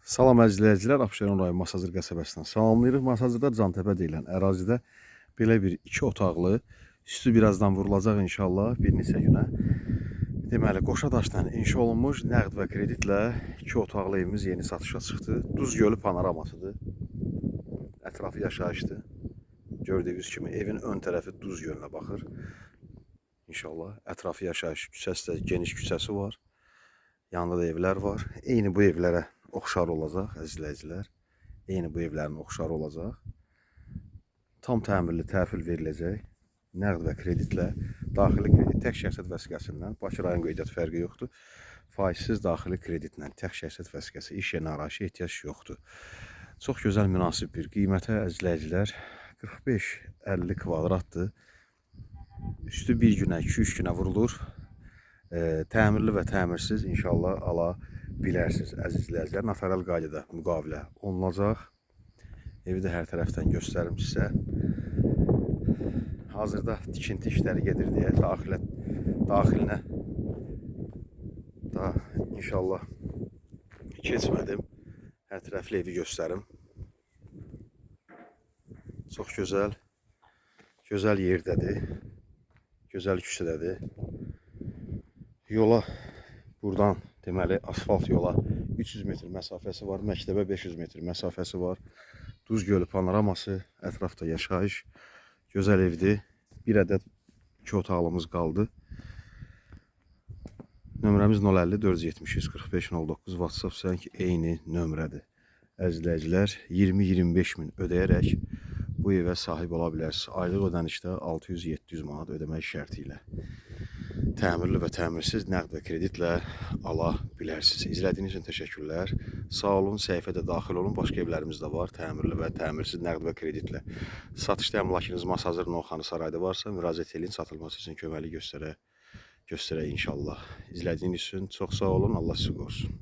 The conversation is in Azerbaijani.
Salam əzizləyicilər, Abşeron rayon Masazır qəsəbəsindən salamlayırıq. Masazırda Cantəpə deyilən ərazidə belə bir 2 otaqlı, üstü birazdan vurulacaq inşallah bir neçə günə. Deməli, qoşa daşla inşa olunmuş nəqd və kreditlə 2 otaqlı evimiz yeni satışa çıxdı. Duz Gölü panoramasıdır. Ətrafı yaşayışdır. Gördüyünüz kimi evin ön tərəfi Duz Gölünə baxır. İnşallah ətrafı yaşayış, küçəsi də geniş küçəsi var. Yanında da evlər var. Eyni bu evlərə oxşar olacaq əzizləyicilər. Eyni bu evlərin oxşar olacaq. Tam təmirli təhvil veriləcək. Nəqd və kreditlə. Daxili kredit tək şəxsiyyət vəsiqəsindən. Bakı rayon qeydiyyat fərqi yoxdur. Faizsiz daxili kreditlə tək şəxsiyyət vəsiqəsi, iş yerinə arayışı ehtiyac yoxdur. Çox gözəl münasib bir qiymətə əzizləyicilər. 45-50 kvadratdır. Üstü bir günə, 2-3 günə vurulur. Təmirli və təmirsiz inşallah ala bilərsiniz əzizləyicilər. Notarial qaydada müqavilə olunacaq. Evi də hər tərəfdən göstərim sizə. Hazırda tikinti işləri gedir deyə daxilinə da inşallah keçmədim. Hər tərəfli evi göstərim. Çox gözəl yerdədir. Gözəl küçədədir. Yola buradan deməli asfalt yola 300 metr məsafəsi var. Məktəbə 500 metr məsafəsi var. Duz Gölü panoraması, ətrafda yaşayış. Gözəl evdir. Bir ədəd 2 otaqlımız qaldı. Nömrəmiz 050 470 145 09 WhatsApp sanki eyni nömrədir. Əzizləyicilər 20-25 min ödəyərək bu evə sahib ola bilərsiniz. Aylıq ödənişdə 600-700 manat ödəmək şərti ilə. Təmirli və təmirsiz nəqd və kreditlə ala bilərsiniz. İzlədiyiniz üçün təşəkkürlər. Sağ olun, səhifədə daxil olun. Başqa evlərimiz də var. Təmirli və təmirsiz nəqd və kreditlə. Satışda əmlakınız Masazır Novxanı sarayda varsa, müraciət edin, satılması üçün köməklik göstərək inşallah. İzlədiyiniz üçün çox sağ olun. Allah sizi qorusun.